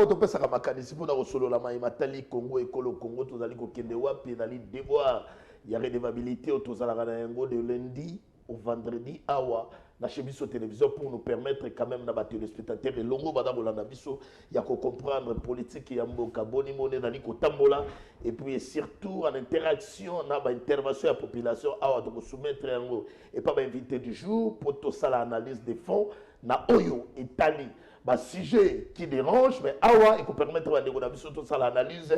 au topé ça makanisi pour na solo la matali Congo et Congo tous ali ko kende wapi dali devoir il y a redevabilité au tous ala yango de lundi au vendredi awa na chebiso télévision pour nous permettre quand même na ba téléspectateurs et longo bada bolanda biso ya ko comprendre politique ya mboka boni moné dali ko tambola et puis surtout en interaction na ba intervention ya population awa de soumettre yango et pas ba invité du jour pour tout ça l'analyse des fonds na oyo Italie bah sujet qui dérange mais awa et qu'on permettre à dégoûter surtout ça l'analyse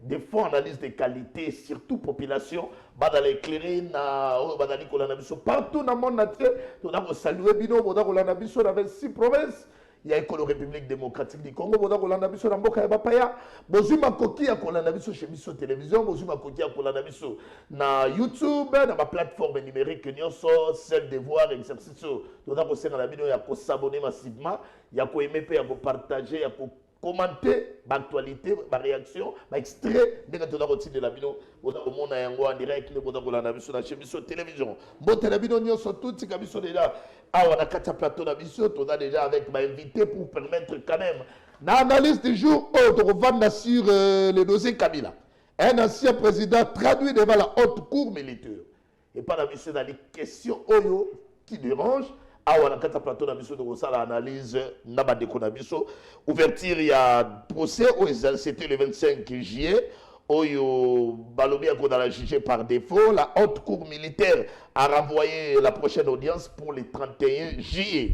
des fonds analyse de qualité surtout population bah dans l'éclairer na bah dans l'école partout dans le monde entier on a salué bino on a rolanda biso dans 26 provinces il y a école République démocratique du Congo on a rolanda biso dans mboka ya bapaya bozuma koki ya kolanda biso chez biso télévision bozuma koki ya kolanda biso na YouTube na ma plateforme numérique nyonso celle de voir exercice on a kosenga na bino ya ko s'abonner massivement ya ko aimer ya ko partager ya ko commenter l'actualité, ma réaction, ma extrait, dès que tu as retiré la vidéo, on a au monde en direct, on a la vision sur la télévision. Bon, télévision, nous sommes tous, c'est comme déjà, on a 4 plateaux d'ambition, on a déjà avec ma invité pour permettre quand même, l'analyse du jour, on va sur le dossier Kabila. Un ancien président traduit devant la haute cour militaire. Et pas la mission dans les questions Oyo qui dérangent. Ah, on a quatre plateaux d'ambition de ça l'analyse naba de konabiso ouverture il y a procès c'était le 25 juillet oyo balobi a la jugé par défaut la haute cour militaire a renvoyé la prochaine audience pour le 31 juillet.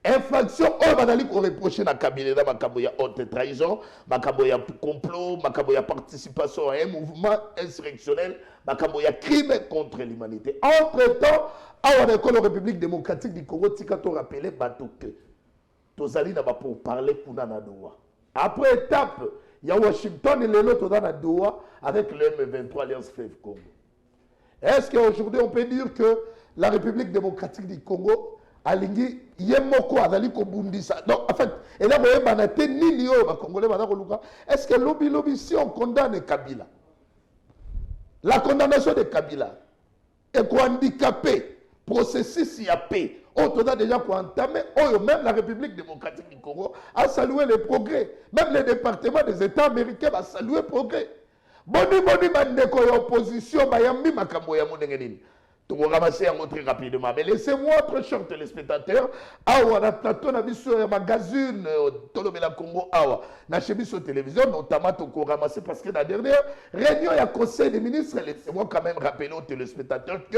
Infraction au badali ko reproché na Kabila makambo ya haute trahison, makambo ya complot, makambo ya participation à un mouvement insurrectionnel, makambo ya crime contre l'humanité. Entre-temps, à la République démocratique du Congo, tika to rappelé batoke. Tozali na ba pour parler kuna na Doha. Après étape, il y a Washington et l'autre to na Doha avec le M23 Alliance Fleuve Congo. Est-ce qu'aujourd'hui on peut dire que la République démocratique du Congo alingi yemoko azali ko bundisa donc en fait et là vous banate nini yo ba congolais bana ko luka est-ce que lobby si on condamne Kabila la condamnation de Kabila est quoi handicapé processus y a paix on a déjà quoi entamé oh même la République démocratique du Congo a salué les progrès même les départements des États américains a salué progrès boni bandeko ya opposition ba yambi makambo ya munenge nini. Tout ramasser très rapidement. Mais laissez-moi, très chers téléspectateurs, on a plateau na biso ya magazine Tolobela Congo awa na chebiso télévision notamment tout ramasser parce que la dernière réunion ya conseil des ministres laissez-moi quand même rappeler aux téléspectateurs que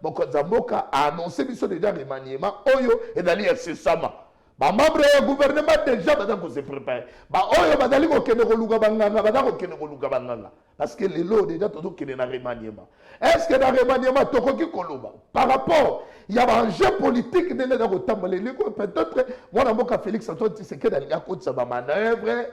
Mokonza Mboka a annoncé biso déjà remaniement oyo et d'aller incessamment. Ba membre du gouvernement déjà badako se prépare. Ba oyo badali ko kende ko luka banganga badako kende ko luka banganga parce que les lots déjà tout kende na remaniement. Est-ce que dans remaniement tokoki koloba par rapport il y a un jeu politique nene da ko tambalé peut-être moi na mboka Félix Antoine Tshisekedi alinga ko sa ba manœuvre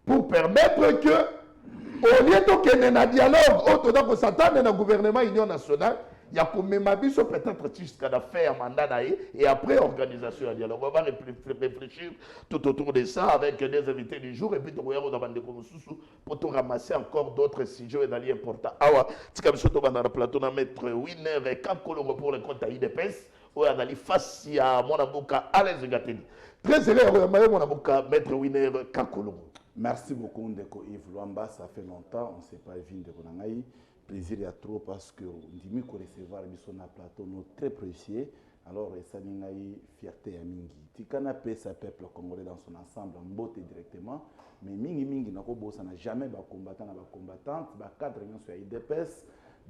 pour permettre que au lieu de kende na dialogue auto da ko s'attendre na gouvernement union nationale il y a comme biso peut-être jusqu'à la faire mandat et après organisation dialogue on va réfléchir tout autour de ça avec des invités du jour et puis on va demander pour tout ramasser encore d'autres sujets d'aller importants awa tika biso to bana plateau na maître Winner et Kakolo pour le compte à IDPS ou à aller face à mon avocat Alain Gateli très heureux mon avocat maître Winner Kakolo. Merci beaucoup Ndeko Yves Luamba, ça fait longtemps on s'est pas vu Ndeko Nangai. Plaisir à trop parce que Ndimi ko recevoir biso na plateau nous très précieux. Alors ça n'ingaï fierté à mingi. Tikana pesa peuple congolais dans son ensemble en beauté directement, mais mingi nako bossa n'a jamais ba combattant na ba combattante, ba cadre nyonso ya IDPS,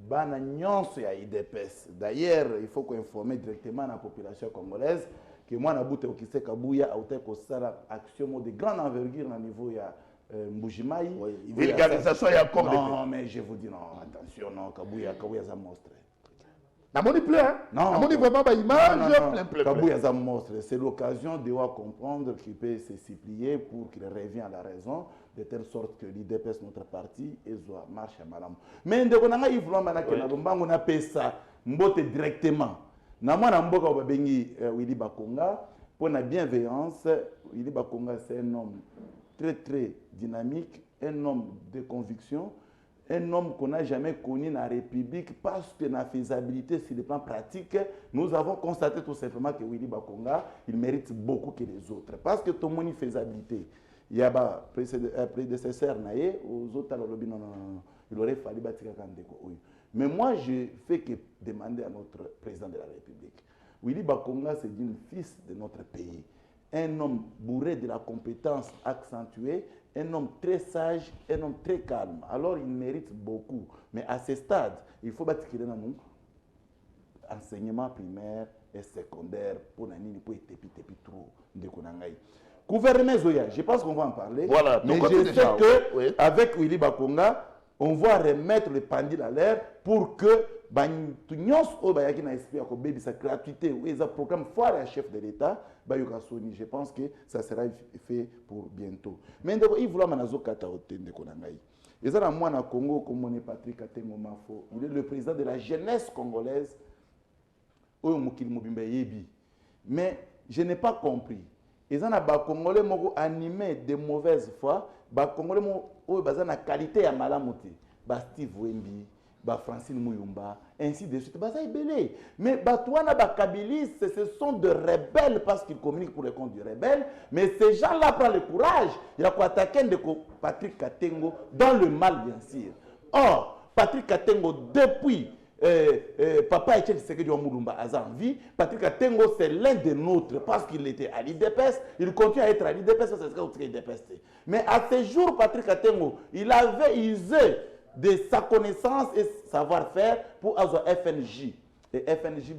bana nyonso ya IDPS. D'ailleurs, il faut qu'on informer directement la population congolaise que moi na boute okise kabuya autel ko sala action de grande envergure au niveau ya Mbujimai. Vulgarisation et encore non, mais je vous dis non, attention, non, Kabouya c'est un monstre. Namoni plein, hein? Non. Namoni vraiment ma image, plein. Kabouya c'est un monstre. C'est l'occasion de comprendre qu'il peut se supplier pour qu'il revienne à la raison, de telle sorte que l'IDPS, notre parti, et soit marche à madame. Mais de qu'on a eu on a fait ça, mbote directement. Namana mboka babengi Willy Bakonga, pour la bienveillance, Willy Bakonga c'est un homme très dynamique, un homme de conviction, un homme qu'on n'a jamais connu dans la République parce que la faisabilité sur le plan pratique, nous avons constaté tout simplement que Willy Bakonga, il mérite beaucoup que les autres. Parce que tout le monde faisabilité. il y a un prédécesseur aux autres non, il aurait fallu bâtir Kandeko. Mais moi, je fais que demander à notre président de la République. Willy Bakonga, c'est un fils de notre pays. Un homme bourré de la compétence accentuée, un homme très sage, un homme très calme. Alors, il mérite beaucoup. Mais à ce stade, il faut bâtir nous enseignement primaire et secondaire pour être trop de Konangaï. Gouvernement Zoya, je pense qu'on va en parler. Voilà, mais je sais qu'avec Willy Bakonga, on va remettre le pendule à l'air pour que sa gratuité ou un programme fort à chef de l'État, je pense que ça sera fait pour bientôt. Mais il faut que Patrick Katengo Mafo, il est le président de la jeunesse congolaise. Mais je n'ai pas compris. Ils ont des Congolais animés de mauvaise foi, des Congolais qui ont une qualité à malamuti, Steve Wemby, Francine Mouyumba, ainsi de suite. Mais les Kabilistes, ce sont des rebelles parce qu'ils communiquent pour les comptes du rebelle. Mais ces gens-là prennent le courage. Il y a quoi attaquer Patrick Katengo dans le mal, bien sûr. Or, Patrick Katengo, depuis Papa Etienne Tshisekedi Moulumba a en vie, Patrick Katengo, c'est l'un des nôtres parce qu'il était à l'IDPS. Il continue à être à l'IDPS parce que c'est l'IDPS. Mais à ce jour, Patrick Katengo, il avait usé de sa connaissance et savoir-faire pour avoir FNJ. Et FNJ,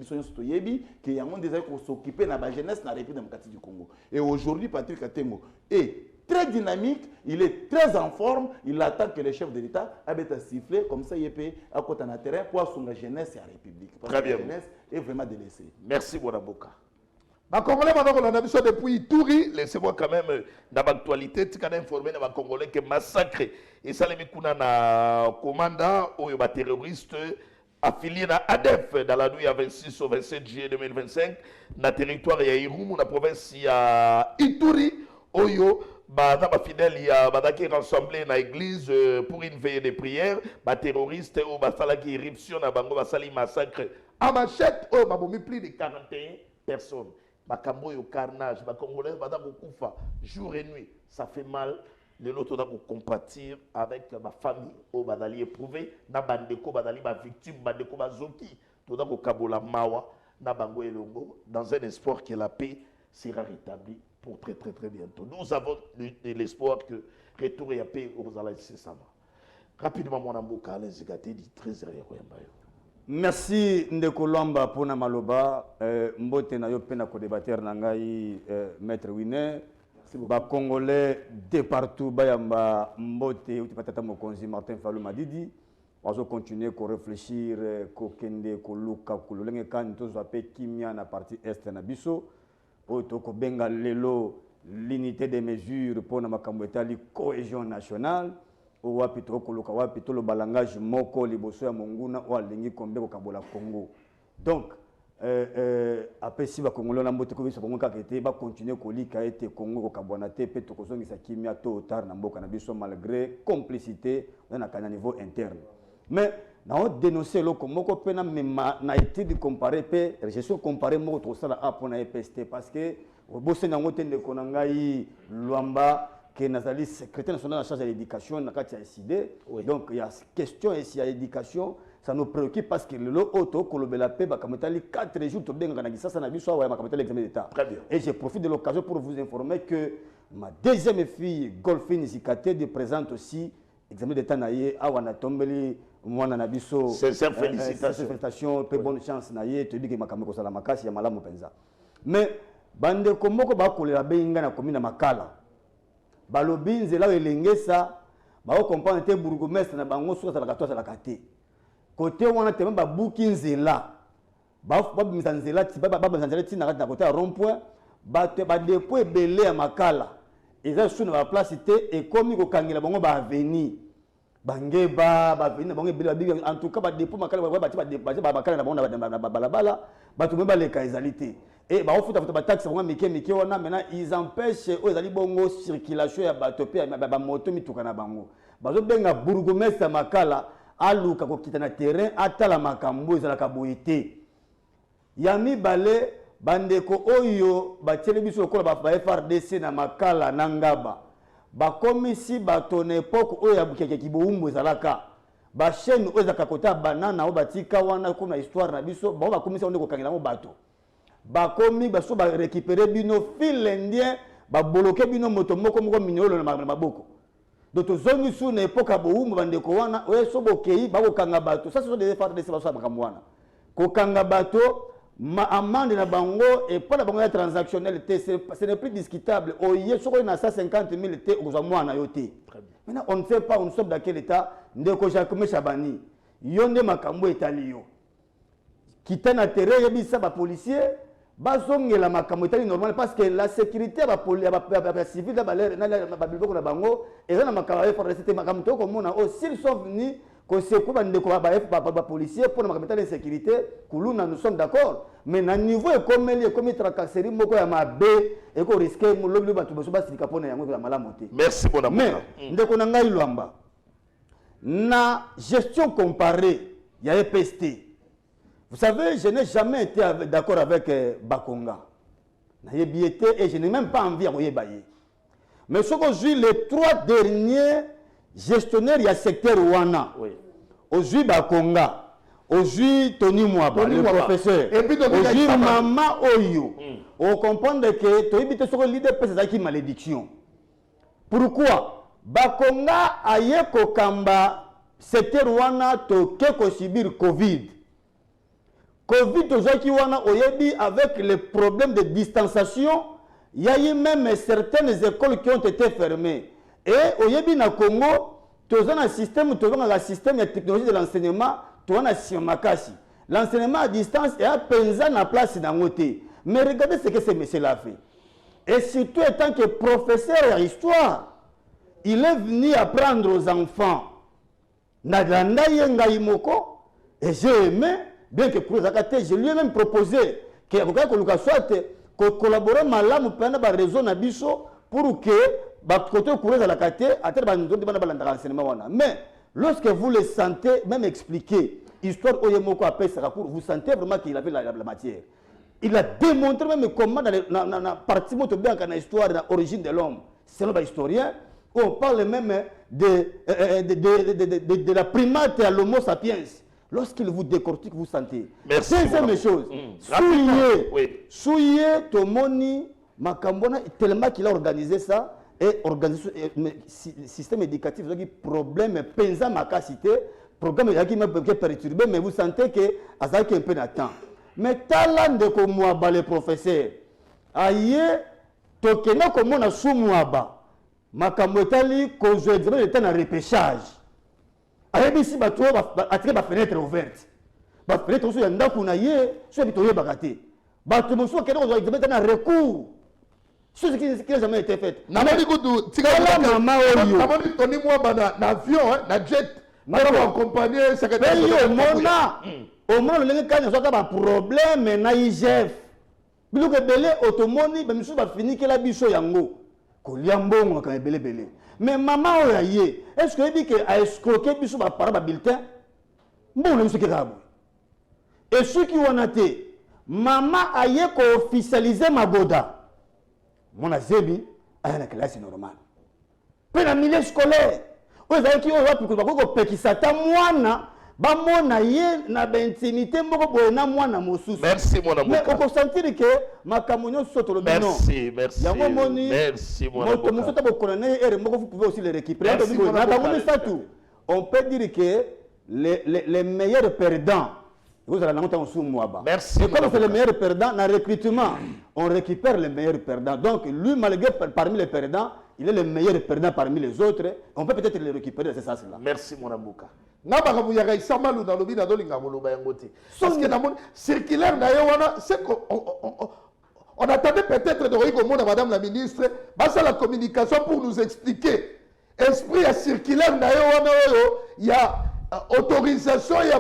qui a déjà s'occuper de la jeunesse dans la République démocratique du Congo. Et aujourd'hui, Patrick Katengo est très dynamique, il est très en forme, il attend que le chef de l'État ait sifflé, comme ça il peut à côté de terrain pour son la jeunesse et la République. Parce très que bien. La jeunesse est vraiment délaissée. Merci, Bonaboka. Les Congolais, maintenant, on a vu depuis Touri, laissez-moi quand même, dans l'actualité, tu as informé les Congolais que massacre et ça les mikuna na commandant ou les terroristes affiliés à ADEF dans la nuit à 26 au 27 juillet 2025 dans le territoire de Irumu, dans la province de Ituri, Oyo. Dans fidèles, il y a qui rassemblé dans l'église pour une veillée de prière. Les terroristes ou qui éruption dans Bango, qui massacre à machette, plus de 41 personnes. Bakambo yo carnage, Congolais kufa jour et nuit, ça fait mal. Les autres doivent compatir avec ma famille au badali éprouvé, na bandeko badali ma victime, bandeko bazoki, tout doit kabola mawa na bango elongo dans un espoir que la paix sera rétablie pour très bientôt. Nous avons l'espoir que retour et paix aux alliés ça va. Rapidement mon amboka les gâtés dit très sérieux Yambayo. Merci Ndeko Lwamba pour na maloba mbote na yo pena ko débatteur na ngai maître Winner ba congolais de partout bayamba mbote utipatata mokonzi Martin Fayulu Madidi wazo continuer ko réfléchir ko kende ko luka ko lolenge kan to zape kimia na partie est na biso o to ko benga lelo l'unité des mesures pour na makambo etali cohésion nationale o wapi to koluka wapi to lo balangage moko liboso ya monguna o alingi kombe ko kabola Congo. Donc après si ba Congolais na mbote ko biso bongo kakete ba continuer ko lika ete Congo ko kabwana te pe to ko zongisa kimia to tard na mboka na biso malgré complicité na kana niveau interne. Mais na on dénoncer lo moko pena na étude comparée pe gestion comparée moko to sala a pona EPST parce que bosse na ngote ndeko na ngai Lwamba que nazali secrétaire national en charge de l'éducation na kati ya SID. Donc il y a question ici à l'éducation, ça nous préoccupe parce que le auto kolobela pe ba kametali 4 jours to benga na gisasa na biso wa kametali examen d'état. Et je profite de l'occasion pour vous informer que ma deuxième fille Golfine Zikate de présente aussi examen d'état na ye awa na tombeli mwana na biso. Sincères félicitations. Félicitations, très bonne chance na ye, te dis que makameko sala makasi ya malamu penza. Mais bande komoko ba kolela benga na komina makala. Balobi nzela elengesa ba comprendre te bourgmestre na bango soka la kate côté wana te ba buki nzela ba bimisa nzela ti ba nzela ti na côté ya rond point ba te ba dépôt belé ya makala eza suna ba place te et comme ko kangela bango ba avenir bangeba ba avenir bango belé en tout cas ba dépôt makala ba makala na bango na balabala ba to ba leka ezalité. Et bah, on fait taxe maintenant ils empêchent aux ali bongo circulation ya batopé ba moto mitukana bango bazo benga bourgmestre makala aluka ko kitana terrain atala makambo ezala ka boité yami balé bandeko oyo ba telebiso ko ba FRDC na makala na ngaba bakomisi bato na époque oyo ya bukeke boumbu ezalaka ba chaîne oyo ezalaka kota banana oyo batika wana kuna histoire na biso bango bakomisi onde kokangela ngo bato bakomi baso ba récupérer bino fil indien ba bloquer bino moto moko minyolo na maboko donc tozongi sur na époque ya boumbu bandeko wana oyo so bokei bakokanga bato ça ce sont des FARDC baso makambo wana kokanga bato ma amende na bango et pas la bango transactionnel ce n'est plus discutable oye soko na 150 000 te okozwa mwana yo te maintenant on ne sait pas on sommes dans quel état ndeko Jacques Chabani yonde makambo etali yo kita na terrain yebisa ba policier bazongela makambo etali normal parce que la sécurité ba civil da balere na bilboko na bango ezana makambo ya forester makambo to komona s'ils sont venus que c'est quoi les policiers pour la sécurité, nous sommes d'accord. Mais à niveau comme tracasserie, et qu'on risque merci mon amour. Mais na gestion comparée, il y a PST. Vous savez, je n'ai jamais été d'accord avec Bakonga. Et je n'ai même pas envie de bailler. Mais ce que j'ai les 3 derniers gestionnaire il y a secteur Wana aujourd'hui Bakonga aujourd'hui Tony Mwaba le professeur aujourd'hui Mama Oyo on comprend que tu habites sur le leader c'est qui malédiction pourquoi Bakonga aye kokamba secteur Wana to ke subir Covid aujourd'hui Wana oyebi avec les problèmes de distanciation il y a eu même certaines écoles qui ont été fermées. Et au Yébi na Congo, tu as un système de technologie de l'enseignement, tu as un siamakasi. L'enseignement à distance est à peine en place dans le côté. Mais regardez ce que ce monsieur-là fait. Et surtout, étant que professeur d'histoire, il est venu apprendre aux enfants. Et j'ai aimé, bien que je lui ai même proposé que collaborer malamu pendant la raison pour que côté courage à la cate mais lorsque vous le sentez même expliquer histoire oyemoko après ça vous sentez vraiment qu'il avait la matière il a démontré même comment dans la partie moto bien dans l'histoire de l'origine de l'homme selon les historiens on parle même de la primate à l'homo sapiens. Lorsqu'il vous décortique, vous sentez. Merci. Deuxième chose. Souillé, Tomoni, Makambona, tellement qu'il a organisé ça, et organisé le système éducatif, il y a problème, pensa ma capacité, programme qui m'a perturbé, mais vous sentez que ça a un peu de temps. Mais talent de comme moi, les professeurs, aïe, tokena comme on a sous moi, Makambotali, cause de temps à repêchage. Ici, il y a une fenêtre ouverte. La fenêtre ouverte, il y a une fenêtre ouverte. Il y a un recours. Ce qui n'a jamais été fait. Il y a un avion, un jet. Il y a un compagnie. Au moins, il y a un problème. Il y a un automoni, mais il y a fini que la bicho yango. Koliambongo quand belé belé. Mais maman oyaye, est-ce que dit que a escroqué biso ba para ba bulletin? Bon le monsieur kirabu. Et ceux qui ont été maman aye ko officialiser Magoda. Mon azebi a la classe normale. Pe na milieu scolaire. Oza ki o wa pour ko pekisa ta mwana ba mona ye na intimité moko boyena mwana mosusu. Merci mon amour. Mais on peut sentir que makamonyo soto le bino. Merci, merci. Merci mon amour. Vous pouvez aussi les récupérer. On peut dire que les meilleurs perdants, vous allez l'entendre sous moi. Merci. Et comme c'est les meilleurs perdants, dans le recrutement, on récupère les meilleurs perdants. Donc lui, malgré parmi les perdants, il est le meilleur perdant parmi les autres. On peut peut-être les récupérer, c'est ça cela. Merci mon amour. Parce que dans mon circulaire, c'est qu'on attendait peut-être de Madame la ministre, la communication pour nous expliquer. Esprit à circulaire, il y a autorisation, il y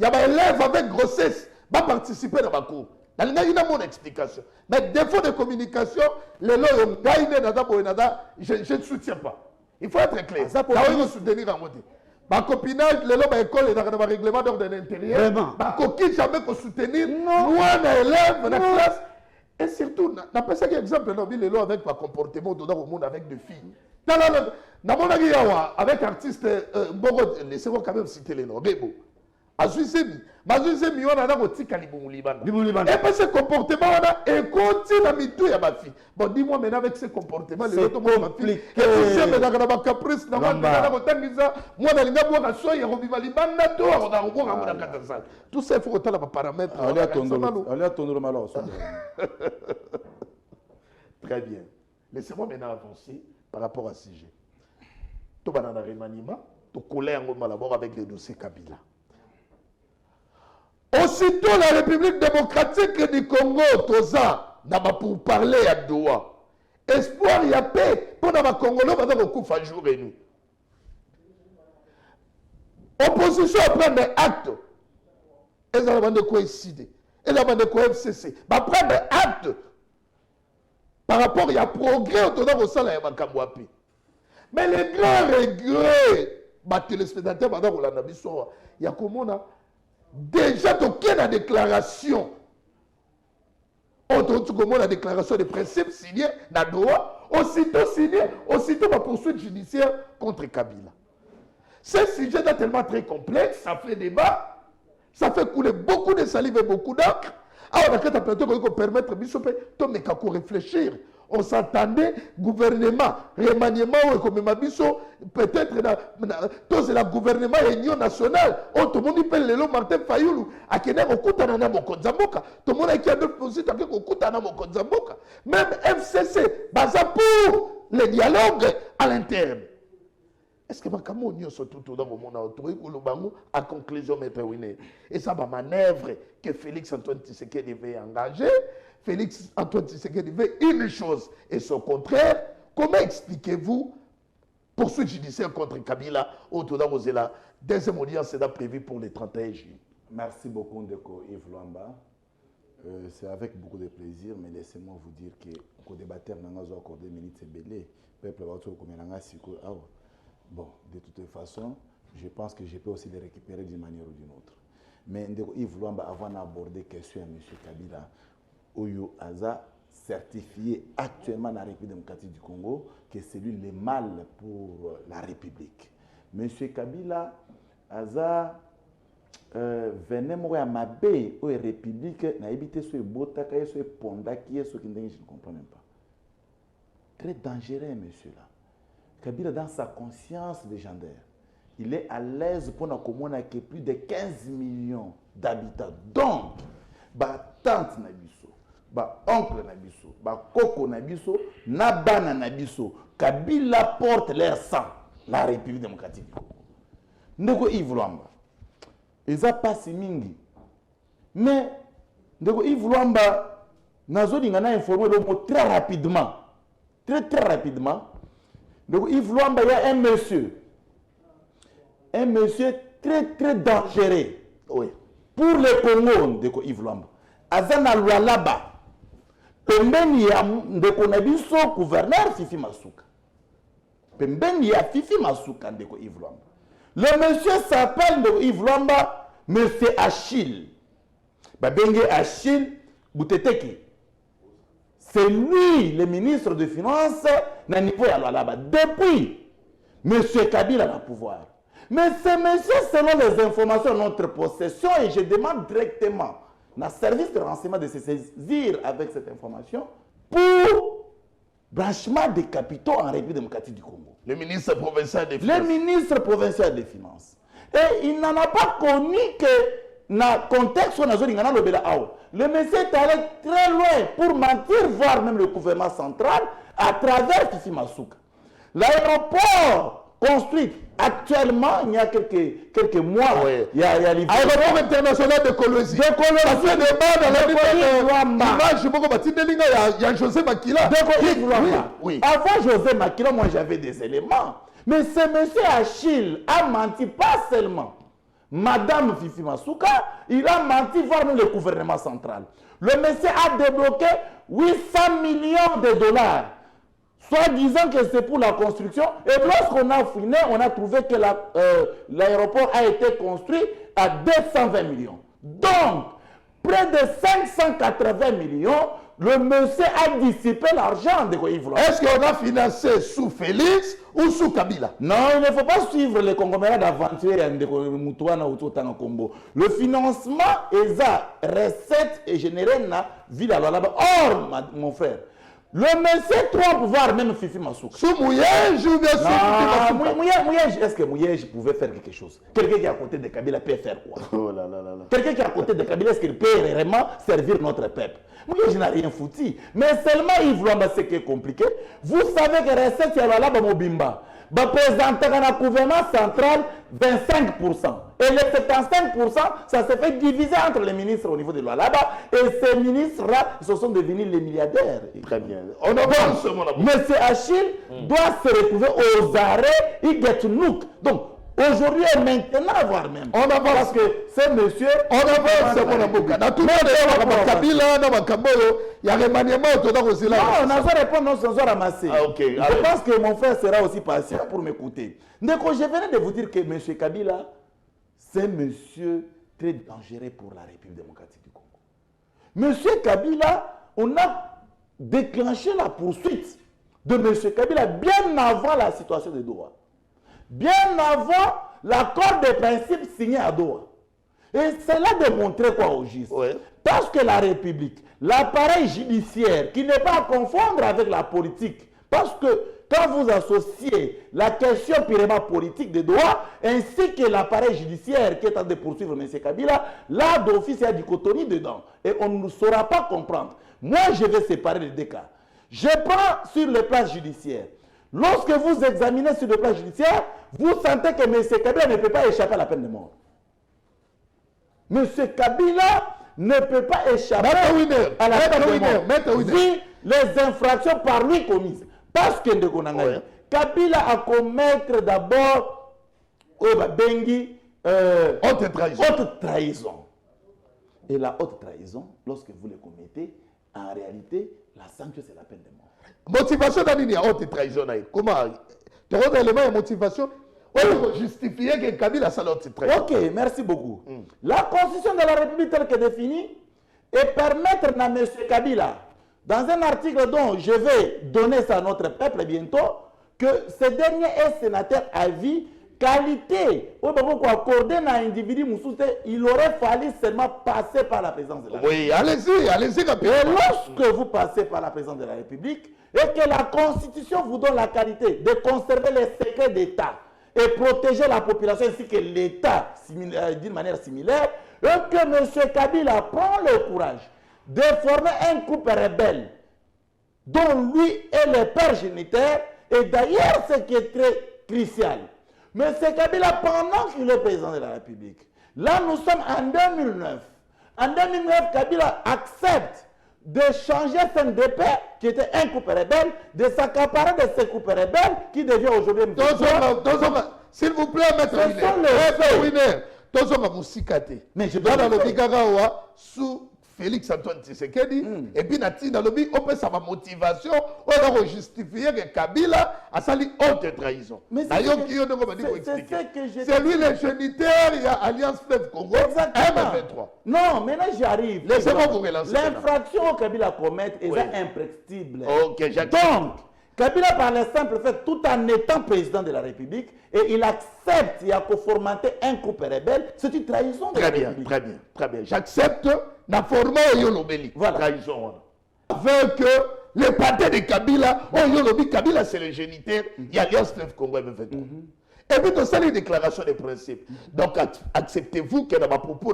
a élèves avec grossesse, va participer dans ma cours. Il y a mon explication. Mais défaut de communication, je ne soutiens pas. Il faut être clair. Ça pour soutenir en mode. Ma copinage, l'école est dans le règlement d'ordre intérieur. Ma coquille, jamais qu'on soutenir. Nous, élève, la classe. Et surtout, n'a pas ça exemple, avec ma comportement dans le monde avec des filles. Avec artiste, laissez-moi quand même citer les noms. Bebo. Azuzemi. Mazuzemi, on a un petit calibre Liban. Et puis ce comportement, on a écouté la mitou à ma fille. Bon, dis-moi maintenant avec ce comportement, les autres mots, ma fille. Et puis c'est maintenant ma caprice, moi, tout ça, il faut que tu aies un paramètre. Très bien. Laissez-moi maintenant avancer par rapport à ce sujet. Tout le monde a un remaniement, tout le monde a un avec les dossiers Kabila. Aussitôt la République démocratique du Congo, Toza, n'a pas pour parler à Doha. Espoir, il y a paix pour les Congolais, pendant qu'on coupe un jour et nuit. Opposition à prendre des actes. Elles ont de quoi décider. Elles ont de quoi FCC. Va prendre des actes. Par rapport, il y a progrès autour de ça, il y a Makambouapi. Mais les grands regrets, les téléspectateurs, il y a comment déjà, tu as la déclaration. La déclaration de principe signée dans Doha, aussitôt signé, aussitôt la poursuite judiciaire contre Kabila. Ce sujet est tellement très complexe, ça fait débat, ça fait couler beaucoup de salive et beaucoup d'encre. Alors, on a peut permettre de réfléchir. On s'attendait, gouvernement, remaniement, peut-être c'est le gouvernement réunion nationale. Tout le monde appelle le Martin Fayoulou. À qui est au Koutanana Mokonzamboka. Tout le monde a qui a déposé au Koutanana Mokonzamboka. Même FCC, basa pour les dialogues à l'interne. Est-ce que Makamo n'y a surtout tout dans le monde à conclusion, maître Winé? Et ça va manœuvre que Félix Antoine Tshisekedi devait engager. Félix Antoine Tshisekedi veut une chose et son contraire. Comment expliquez-vous poursuite judiciaire contre Kabila autour de la deuxième audience est prévue pour le 31 juillet? Merci beaucoup, Ndeko Yves Luamba. C'est avec beaucoup de plaisir, mais laissez-moi vous dire que le débatteur n'a pas accordé minutes et belé. Peuple va tout comme bon, de toute façon, je pense que je peux aussi les récupérer d'une manière ou d'une autre. Mais Ndeko Yves Luamba, avant d'aborder la question à M. Kabila, Oyo Aza certifié actuellement dans la République démocratique du Congo que c'est lui le mal pour la République. M. Kabila Aza venait mourir à Mabé ou République n'a évité ce botaka ce ponda qui est ce qui je ne comprends même pas. Très dangereux monsieur là. Kabila dans sa conscience légendaire, il est à l'aise pour nous commander que plus de 15 millions d'habitants. Donc, tante Nabiso, oncle Nabiso, koko Nabiso, Nabana Nabiso, Kabila porte leur sang, la République démocratique du Congo. Ndeko Yves Luamba, ils n'ont pas si mingi. Mais, Ndeko Yves Luamba, Nazo Dingana informé le mot très rapidement. Très rapidement. Donc Yves Luamba, il y a un monsieur très dangereux. Oui. Pour le Congo, de Yves Luamba. Azana Lualaba. Pembeni ya ndeko Nabiso gouverneur Fifi Masuka. Pembeni ya Fifi Masuka ndeko Yves Luamba. Le monsieur s'appelle de Yves Luamba, monsieur Achille. Babenge Achille Bouteteki. C'est lui, le ministre des Finances, dans le niveau de Lualaba. Depuis, M. Kabila a le pouvoir. Mais ce monsieur, selon les informations de notre possession, et je demande directement dans le service de renseignement de se saisir avec cette information pour branchement des capitaux en République démocratique du Congo. Le ministre provincial des Finances. Le ministre provincial des Finances. Et il n'en a pas connu que dans le contexte où le monsieur est allé très loin pour mentir, voire même le gouvernement central, à travers Fifi Masuka. L'aéroport construit actuellement, il y a quelques mois, oui. Il y a l'aéroport international de Kolwezi. Ça fait débat dans il y a José Makila. Oui. Avant José Makila, moi j'avais des éléments. Mais ce monsieur Achille a menti pas seulement Madame Fifi Masuka, il a menti voir le gouvernement central. Le monsieur a débloqué 800 millions de dollars, soit disant que c'est pour la construction. Et lorsqu'on a fouiné, on a trouvé que l'aéroport a été construit à 220 millions. Donc, près de 580 millions, le monsieur a dissipé l'argent de Yves Lwamba. Est-ce qu'on a financé sous Félix ou sous Kabila? Non, il ne faut pas suivre les conglomérats d'aventure de Moutouana ou Totana Combo. Le financement est à recette et généré na ville à Lwalaba. Or, mon frère, le monsieur Trump, voire même Fifi Masuka. Sous Mouyej ou bien sous Fifi Masuka? Mouyej, est-ce que Mouyej pouvait faire quelque chose? Quelqu'un qui est à côté de Kabila peut faire quoi? Oh là là là là. Quelqu'un qui est à côté de Kabila, est-ce qu'il peut vraiment servir notre peuple? Mouyej n'a rien foutu. Mais seulement Yves Lwamba, ce qui est compliqué. Vous savez que recette est là, Mobimba. Va présenter dans le gouvernement central 25%. Et les 75%, ça se fait diviser entre les ministres au niveau de Lualaba. Et ces ministres-là, ce sont devenus les milliardaires. Très bien. On avance, mon ami. M. Achille doit se retrouver aux arrêts, il get nook. Donc, aujourd'hui et maintenant, voire même. On avance. Parce que ce monsieur... On avance, mon ami. Dans tout le monde, Kabila, dans Makamboyo, il y a remaniement autour aussi là. Non, on a pas répondre, non, sans ramasser. Ah, ok. Je pense que mon frère sera aussi patient pour m'écouter. Donc, je venais de vous dire que M. Kabila, c'est un monsieur très dangereux pour la République démocratique du Congo. M. Kabila, on a déclenché la poursuite de M. Kabila bien avant la situation de Doha. Bien avant l'accord de principe signé à Doha. Et c'est là de montrer quoi au juste. Ouais. Parce que la République, l'appareil judiciaire, qui n'est pas à confondre avec la politique, parce que quand vous associez la question purement politique de Doha, ainsi que l'appareil judiciaire qui est en train de poursuivre M. Kabila, là d'office il y a dichotomie dedans. Et on ne saura pas comprendre. Moi, je vais séparer les deux cas. Je prends sur le plan judiciaire. Lorsque vous examinez sur le plan judiciaire, vous sentez que M. Kabila ne peut pas échapper à la peine de mort. M. Kabila ne peut pas échapper à la peine de mort. Vu les infractions par lui commises. Parce que Kabila a commettre d'abord haute trahison. Haute trahison. Et la haute trahison, lorsque vous le commettez, en réalité, la sanction c'est la peine de mort. Motivation d'année, il y a haute trahison. Comment? Tu as un élément de motivation pour justifier que Kabila a haute trahison. Ok, merci beaucoup. La constitution de la République telle que définie et permettre à M. Kabila, dans un article dont je vais donner ça à notre peuple bientôt, que ce dernier est sénateur à vie, qualité, accorder à un individu, il aurait fallu seulement passer par la présidence de la République. Oui, allez-y. Et lorsque vous passez par la présidence de la République, et que la Constitution vous donne la qualité de conserver les secrets d'État et protéger la population ainsi que l'État d'une manière similaire, et que M. Kabila prend le courage de former un groupe rebelle dont lui est le père géniteur, et d'ailleurs ce qui est très crucial, M. Kabila, pendant qu'il est président de la République, là nous sommes en 2009. En 2009, Kabila accepte de changer CNDP, qui était un groupe rebelle, de s'accaparer de ce groupe rebelle qui devient aujourd'hui... S'il vous plaît, maître Winer. Mais je dois dans le Bigarawa sous Félix Antoine Tshisekedi. Et puis, dans le Big, on peut savoir motivation, on va justifier que Kabila a sali haute trahison. D'ailleurs, c'est lui le géniteur, il y a Alliance Fleuve Congo, M23. Non, maintenant j'arrive. Laissez-moi vous relancer. L'infraction que Kabila commet est imprescriptible. Ok, j'accepte. Donc, Kabila, par le simple fait, tout en étant président de la République, et il accepte, il a conformanté un groupe rebelle, c'est une trahison de la République. Très bien. J'accepte la forme Oyolobeli. Voilà. Trahison. Avec le parti de Kabila, Oyolobi, Kabila c'est le géniteur, il y a Alliance Fleuve Congo M23. Et puis, dans cette déclaration de principe, donc acceptez-vous que dans ma propos,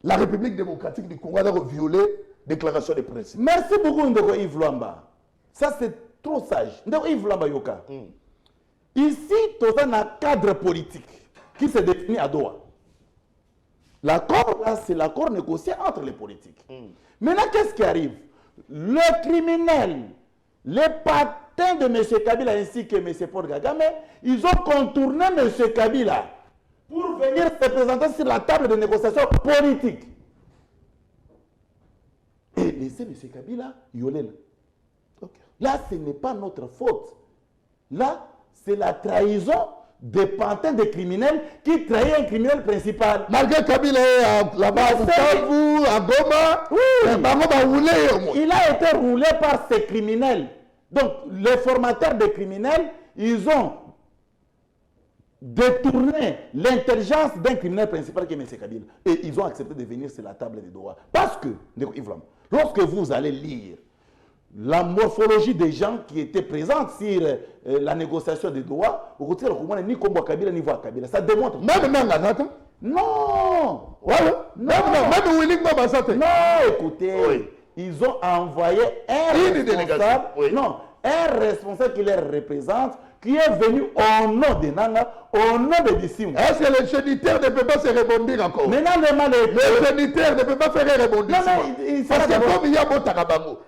la République démocratique du Congo a violé la déclaration de principe. Merci beaucoup, Ndeko Yves Lwamba. Ça, c'est trop sage. Ndeko Yves Lwamba Yoka. Ici, tout ça, un cadre politique qui se définit à Doha. L'accord, là, c'est l'accord négocié entre les politiques. Maintenant, qu'est-ce qui arrive? Le criminel, les patins de M. Kabila ainsi que M. Paul Kagame, ils ont contourné M. Kabila pour venir se présenter sur la table de négociation politique. Et laisser M. Kabila yoler. Là, ce n'est pas notre faute. Là, c'est la trahison des pantins de criminels qui trahissaient un criminel principal. Malgré Kabila est là-bas à Bukavu, à Goma, il a été roulé par ces criminels. Donc, les formateurs de criminels, ils ont détourné l'intelligence d'un criminel principal qui est M. Kabila. Et ils ont accepté de venir sur la table des Doha. Parce que, lorsque vous allez lire la morphologie des gens qui étaient présents sur la négociation des Doha, vous retirez le commandement ni Kombo Kabila ni Voix Kabila. Ça démontre. Même Nanganata. Non. Même Willing Mabasate. Non, écoutez, ils ont envoyé un responsable qui les représente, qui est venu au nom de Nanga, au nom de Bissim. Est-ce que le géniteur ne peut pas se rebondir encore? Maintenant, le géniteur ne peut pas faire rebondir. Parce que comme il y a Motakabango,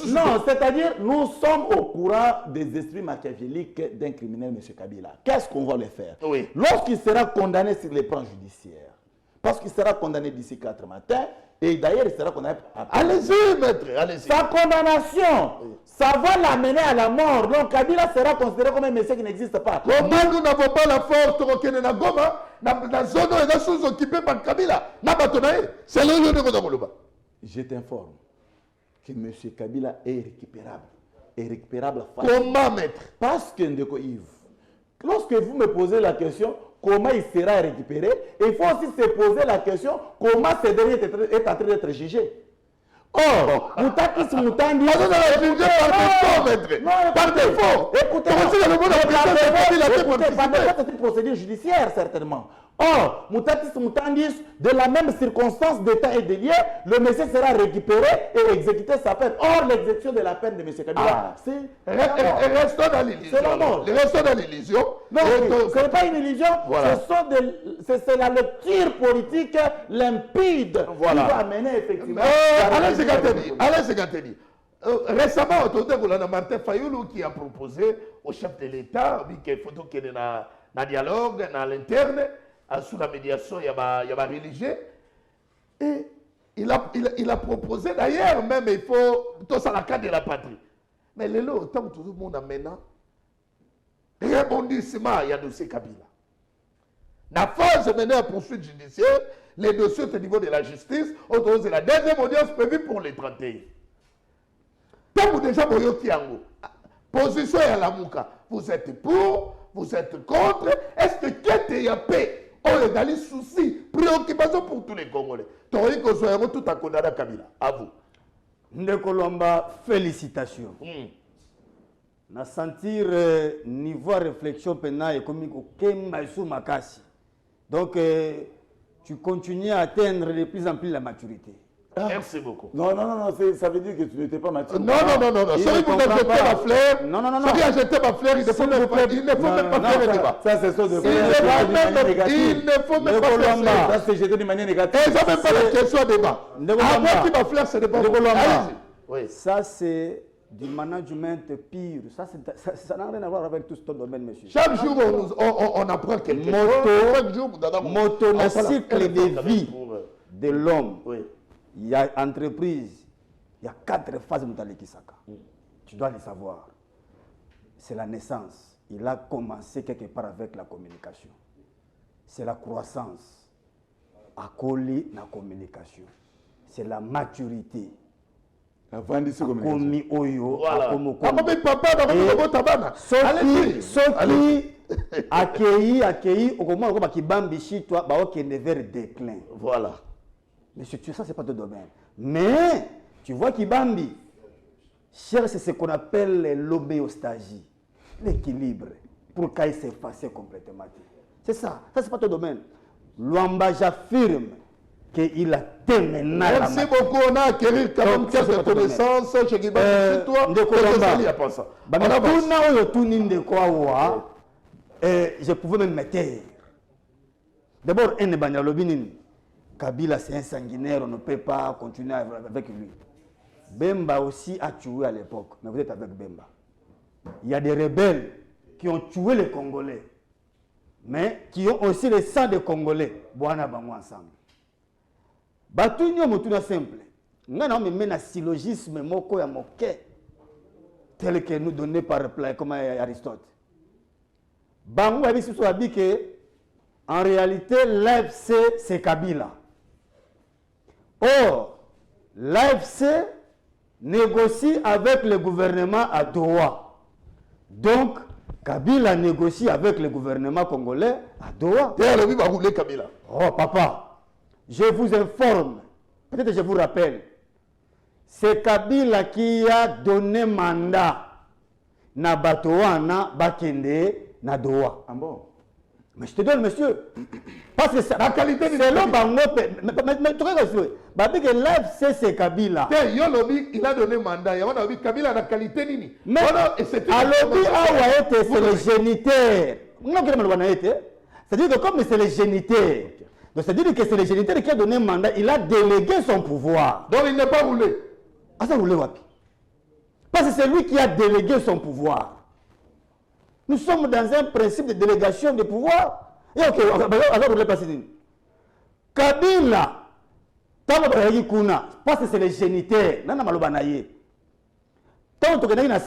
non, c'est-à-dire, nous sommes au courant des esprits machiavéliques d'un criminel, M. Kabila. Qu'est-ce qu'on va le faire? Oui. Lorsqu'il sera condamné sur les plans judiciaires, parce qu'il sera condamné d'ici 4 matins, et d'ailleurs, il sera condamné. Allez-y, maître, allez-y. Sa condamnation, ça va l'amener à la mort. Donc, Kabila sera considéré comme un monsieur qui n'existe pas. Comment nous n'avons pas la force de reconnaître la Goma, la zone où elle est sous-occupée par Kabila? C'est le jeu de Kodamoloba. Je t'informe que M. Kabila est récupérable. Est récupérable facilement. Comment, maître? Parce que, Ndeko Yves, lorsque vous me posez la question, comment il sera récupéré, il faut aussi se poser la question, comment ce dernier est en train d'être jugé. Or, Moutakis Moutandi... Par défaut. Écoutez, c'est une procédure judiciaire, certainement. Or, Moutakis Moutandis, de la même circonstance d'état et de lieu, le monsieur sera récupéré et exécuté sa peine. Or, l'exécution de la peine de M. Kabila, c'est... Restons dans l'illusion. C'est la mort. Restons dans l'illusion. Non, ce n'est pas une illusion. Voilà. C'est la lecture politique limpide qui va amener effectivement... Alain Segateni. Récemment, Martin Fayoulou qui a proposé au chef de l'État qu'il faut qu'il y ait un dialogue à l'interne, sous la médiation, il y a religieux. Et il a proposé d'ailleurs, même il faut tout ça la cadre de la patrie. Mais le lot, tant que tout le monde a maintenant, rebondissement, il y a dossier Kabila. La phase menée à poursuite judiciaire, les dossiers au niveau de la justice, autorisé la deuxième audience prévue pour les 31. Tant que déjà, position à la Mouka, vous êtes pour, vous êtes contre, est-ce que qu'il y a paix? Oh, il y a des soucis, préoccupation pour tous les Congolais. Tori Kozoyamo tout à Konada Kabila. À vous. Ndekolomba, félicitations. Na sentir niveau réflexion pena et comme makasi. Donc tu continues à atteindre de plus en plus la maturité. Merci beaucoup. Non, ça veut dire que tu n'étais pas mature. Non. Celui qui a jeté ma fleur, celui qui a jeté ma fleur, il ne faut même pas faire le débat. Ça, c'est ça de Il ne faut même pas faire le débat. Ça, c'est jeté de manière négative. Et ça, même pas la question à débat. Avant qui ma fleur, c'est débat. Oui. Ça, c'est du management pire. Ça n'a rien à voir avec tout ce domaine, monsieur. Chaque jour, on apprend quelque chose. Moto, le cycle de vie de l'homme. Il y a entreprise, il y a 4 phases de Mutalikisaka. Tu dois les savoir. C'est la naissance. Il a commencé quelque part avec la communication. C'est la croissance. À coller la communication. C'est la maturité. Avant de se communiquer. Voilà. Accueilli, au moment où Kibambi chitois, qui est vers déclin. Voilà. Mais ça, c'est pas ton domaine. Mais, tu vois Kibambi cherche ce qu'on appelle l'homéostasie, l'équilibre, pour qu'il s'efface complètement. C'est ça. Ça, c'est pas ton domaine. Luamba, j'affirme qu'il a terminé. Merci beaucoup. On a acquis quand même quelques connaissances. Je dis, je pouvais même me taire. D'abord, Kabila, c'est un sanguinaire, on ne peut pas continuer avec lui. Bemba aussi a tué à l'époque, mais vous êtes avec Bemba. Il y a des rebelles qui ont tué les Congolais, mais qui ont aussi le sang des Congolais. Boana bango ensemble. Batunyo motuna simple. Nga na me na syllogisme moko ya moke tel que nous donné par comme Aristote. Bango a dit que en réalité l'AFC c'est Kabila. Or, l'AFC négocie avec le gouvernement à Doha. Donc, Kabila négocie avec le gouvernement congolais à Doha. Kabila. Oh papa, je vous informe, peut-être je vous rappelle, c'est Kabila qui a donné mandat na Batoana Bakende na Doha. Ah bon? Mais je te donne, monsieur. Parce que ça, la qualité de l'homme, mais tu regardes, que l'AFC c'est Kabila. Il a donné mandat. Kabila a la qualité nini. Mais alors, c'est le géniteur. C'est-à-dire que comme c'est le géniteur, donc c'est-à-dire que c'est le géniteur qui a donné mandat, il a délégué son pouvoir. Donc il n'est pas roulé. Ah, ça roulé wapi? Parce que c'est lui qui a délégué son pouvoir. Nous sommes dans un principe de délégation de pouvoir. Et ok, alors on va passer. Kabila, parce que c'est le géniteur. Tant qu'on est dans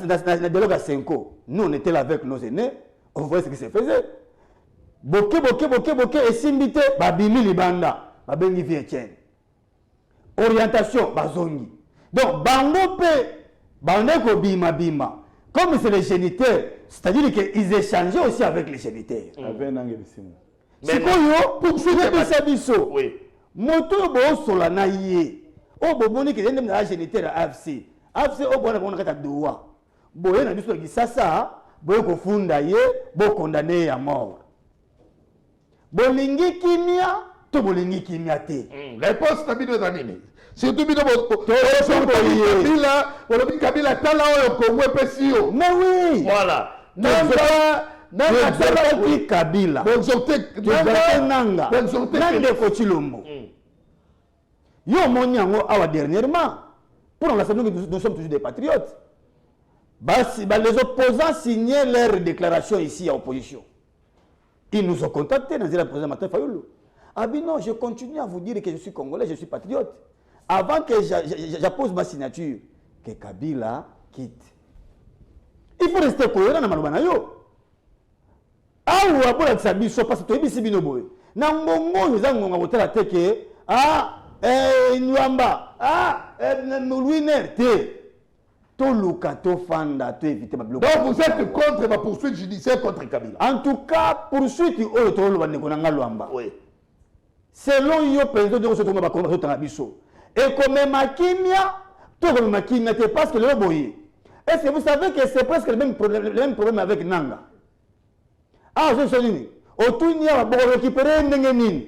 le dialogue à 5 ans, nous on était là avec nos aînés, on voyait ce qui se faisait. Boké, et Simbité, Babimi Libanda, Babengi Vietienne. Orientation, Bazongi. Donc, Bango Pe, Bandeko Bima. Comme c'est les géniteurs, c'est-à-dire qu'ils échangeaient aussi avec les géniteurs. C'est quoi pour suivre Bisso? Oui. Moto bo solana yé. O boboni que ndem na géniteur AFC. AFC o bona bona kata doa. Boye na biso ki sasa, boye ko funda yé, bo condamné à mort. Bolingi kimia, to bolingi kimia te. Réponse na bino za nini? Surtout bino Kabila tala o Congo pesio. Mais oui. Voilà. Nanga Kabila. Nanga. Nanga Kochilombo. Yo monyango awa dernièrement. Pour l'Assemblée, nous sommes toujours des patriotes. Les opposants signaient leur déclaration ici à opposition. Ils nous ont contactés dans le président Martin Fayulu. Ah bien non, je continue à vous dire que je suis congolais, je suis patriote. Avant que j'appose ma signature, que Kabila quitte. Il faut rester cohérent dans Malobana yo. Ah ou après la sabiso parce que tu es ici binoboy. Na ngongo nous avons ngoté la teke Nwamba Louiner te to luka to fanda to éviter ma bloc. Donc vous êtes contre ma poursuite judiciaire contre Kabila. En tout cas, poursuite o to lo baneko na Luamba. Oui. Selon yo président de recevoir ma conversation na biso. Et comme Makimia, tout comme Makimia te parce que le boy. Est-ce que vous savez que c'est presque le même problème avec Nanga? Ah, je sais pas. Otunia va récupérer Nengenine.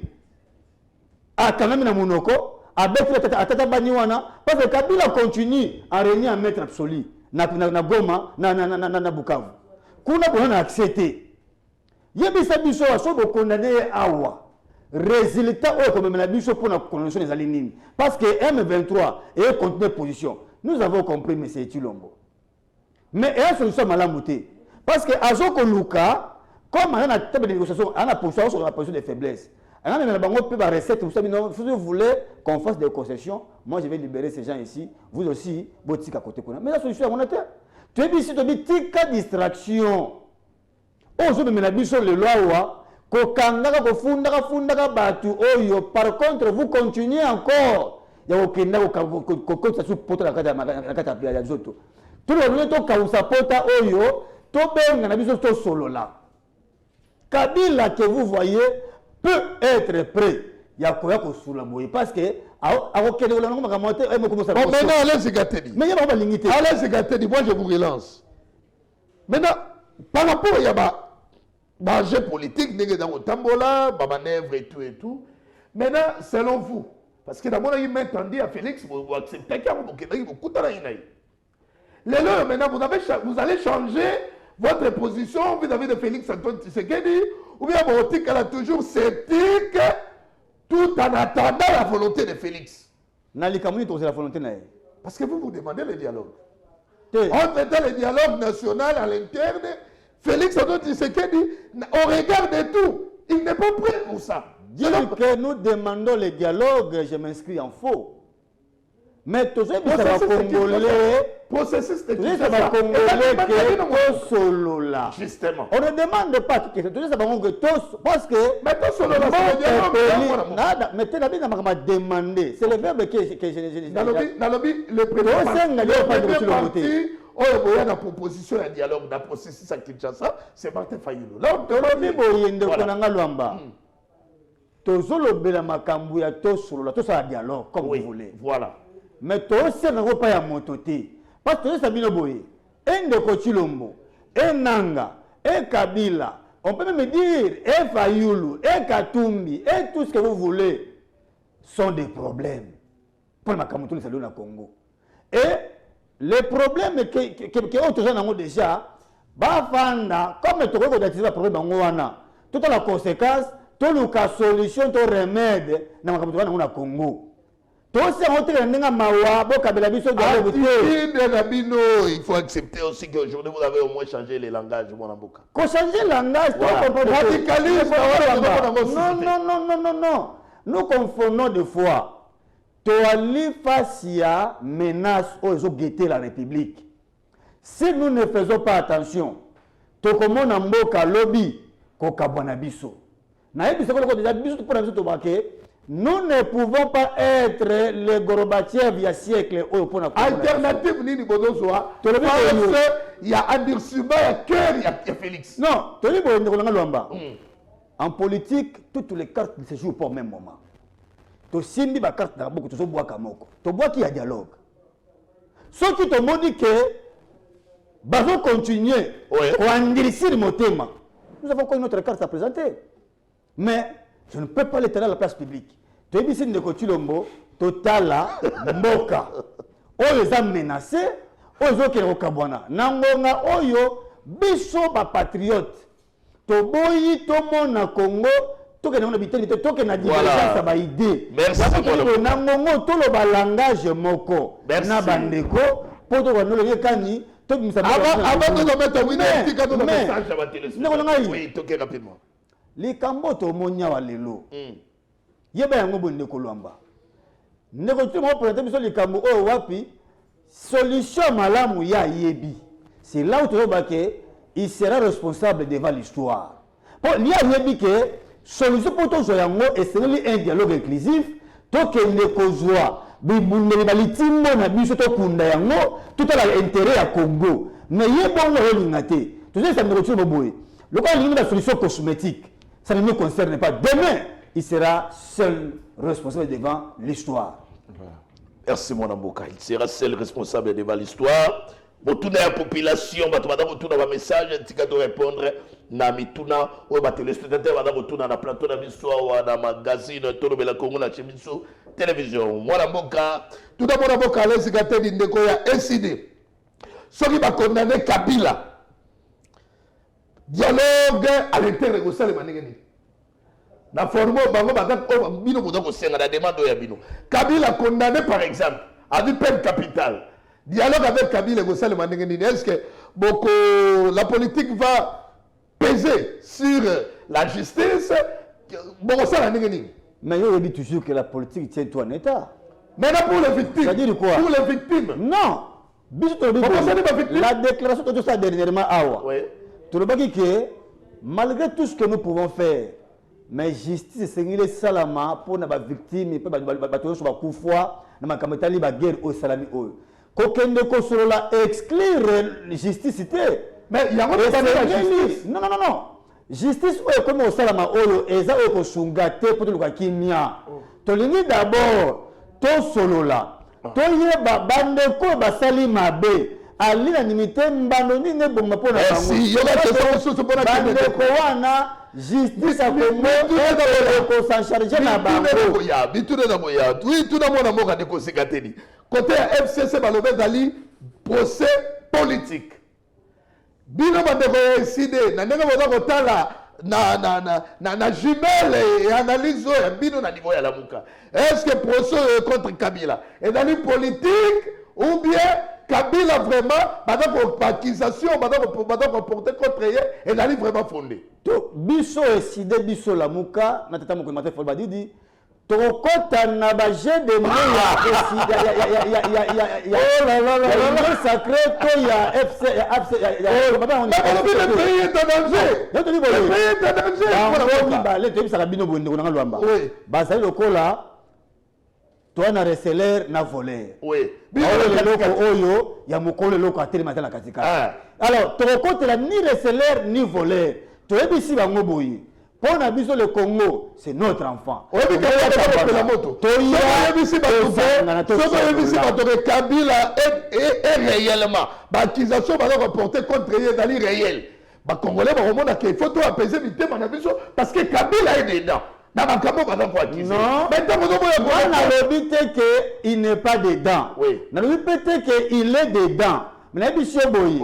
Ah, quand même, Monoko, avec la Tata Baniwana, parce que Kabila continue à régner en maître absolu. Na Goma, na Bukavu. Kuna pour accepter. Yebisa biso a so condamné Awa. Résultat, comme la biso pour la convention des Alinines. Parce que M23 est continue position. Nous avons compris, M. Chilombo. Mais il y a une solution malamouté. Parce que Azoko Luka, comme on a une table de négociation, on a position sur la position de faiblesse. On a même la banque peut recette. Vous savez, si vous voulez qu'on fasse des concessions, moi je vais libérer ces gens ici. Vous aussi, votre tic à côté. Mais la solution est monétaire. Tu es ici, tu dis tic à distraction. Aujourd'hui, mais la biso le loi, kokangaka kofundaka batu oyo. Par contre, vous continuez encore. Il y a aucun kokota sous poto la kata ya zoto. Tout le monde est kausa pota oyo, to benga na biso to solo là. Kabila que vous voyez peut être prêt. Il y a quoi qu'on sous la boue parce que maintenant allez-y Gatedi. Mais il y a pas limité. Allez-y Gatedi, moi je vous relance. Maintenant par rapport il y a un jeu politique dans le tambola, manœuvre et tout. Maintenant selon vous, parce que d'abord il m'a entendu à Félix vous acceptez qu'il y a beaucoup de maintenant vous allez changer votre position vis-à-vis de Félix Antoine Tshisekedi, ou bien politique elle a toujours sceptique tout en attendant la volonté de Félix. La volonté parce que vous demandez le dialogue. Entre le dialogue national à l'interne, Félix Antoine Tshisekedi, au regard de tout, il n'est pas prêt pour ça. Dire que nous demandons le dialogue, je m'inscris en faux. Mais tous les Congolais processus de Tout ça va congolais que solo là. Justement. On ne demande pas que tout ça va que tous parce que mais tous solo là nada mais tu n'as pas demandé. C'est le verbe que je dans le premier parti oh la proposition de dialogue dans processus à Kinshasa c'est Martin Fayulu. Là on dit boyende konanga lwamba. Tozolo bela makambu ya tosolo là tout ça dialogue comme vous voulez. Voilà. Mais toi aussi n'a pas ya mototé. Parce que ça bino boye. Ndeko Chilombo, Nanga, Kabila, on peut même dire Fayulu, Katumbi, et tout ce que vous voulez sont des problèmes pour le Makamutu salon au Congo. Et les problèmes que autres gens ont déjà, bafanda comme tu vois d'activer le problème ngwana. Toute la conséquence, toute la solution, tout remède na Makamutu na Congo. Il faut accepter aussi qu'aujourd'hui vous avez au moins changé les langages. Qu'on change le langage, non. Nous confondons des fois. Tu as face à menace aux autres la République. Si nous ne faisons pas attention, tu commences à mboka lobby, kokabanabiso. Nous ne pouvons pas être les Gorbatchev il y a siècle. Alternative, il y a Andersuma, il y a Kerr, il y a Félix. Non, en politique, toutes les cartes ne se jouent pas au même moment. Tu simbi ba carte na beaucoup, tu bois kamoko. Tu bois qu'il y a dialogue. Ceux qui te dit que bazo continuer, nous avons encore une autre carte à présenter. Mais je ne peux pas l'étaler à la place publique. Tu es ici de Kochilombo, Totala, Mboka. Oyo les a menacés, oyo qui est au Kabwana. Nangonga oyo, biso ba patriote. Toboyi, tomo na Congo, toke na habité, toke na divergence ba idée. Merci. Nangongo, tolo ba langage moko. Na bandeko, poto kwa nolo yekani, toki misa. Avant de mettre oui, message à ma télévision. Oui, toke rapidement. Les Kamboto monya wa lelo. Yeba yango bonde kolwamba. Ndeko tu mo présenter biso les Kambo o wapi solution malamu ya yebi. C'est là où tu vois que il sera responsable devant l'histoire. Pour il y a yebi que solution pour tout yango et c'est un dialogue inclusif to que ne kozwa bibunde balitimbo na biso to kunda yango tout à l'intérêt à Congo. Mais yeba ngo ngate. Tu sais ça me retrouve boy. Le cas il y a une solution cosmétique. Ça ne nous concerne pas. Demain, il sera seul responsable devant l'histoire. Merci mon Amboka. Il sera seul responsable devant l'histoire. Pour la population, pour un message, tu dois répondre. Namituna, ou les téléspectateurs, dans la plateau de l'histoire, dans le magazine, tout le Congo, la télévision. Mon Amboka, tout d'abord, Amboka, les gâteaux d'Indekoya, SID. Ceux qui vont condamner Kabila. Dialogue à l'intérieur de la manigani. Na formo bango bagako bino bodo ko senga la demande ya bino. Kabila condamné par exemple à vie peine capitale. Dialogue avec Kabila go sale manigani. Est-ce que la politique va peser sur la justice? Bon ça la manigani. Mais il dit toujours que la politique tient tout en état. Maintenant pour les victimes. Ça dit quoi? Pour les victimes. Non. La déclaration de tout ça dernièrement awa. Oui. Tout le monde dit que malgré tout ce que nous pouvons faire, mais justice c'est une salama pour les victimes et pour les kufwa na makameta li ba guerre au salami o. Kokende ko solo la exclure justice mais il y a pas de justice. Non. Justice o comme au salama o eza o ko sungate pour le kimia. To lingi d'abord to solo la. To yeba bande ko basali mabe. Ali na nimité mbandoni ne bonga pona bango. Si yo ba te so pona ko wana justice a Congo ko s'en charger na bango. Ya biture na moya. Oui, tout na mona moka de ko sekateli. Côté FCC balobe dali procès politique. Bino bande ko décider na ndenge boza ko tala na jumelle et analyse ya bino na niveau ya lamuka. Est-ce que procès contre Kabila est dans une politique ou bien Kabila vraiment, pendant l'accusation, pendant porter contre elle, elle a vraiment fondé. Biso et Side Biso Lamuka, Natata Mokomate Folbadidi, Tokota na ba jeu de main ya sacré to ya FC le pays est en danger. Le pays est en danger. Ba le tebi sakabino bondo na lwamba. Ba ça lokola toi na reseller na voler. Oui. Oyo ya mokolo loko ateli matala katika. Alors tokota la ni reseller ni voler. Toyebi si bango boyi. Pour Nabiso le Congo, c'est notre enfant. Oui, mais la moto. Kabila est réellement. L'accusation va reporter contre Yézali réel. Les Congolais vont remonter qu'il faut tout apaiser vite parce que Kabila est dedans. Non, maintenant, il n'est pas dedans. Oui. Il est dedans. Mais les bichons boy,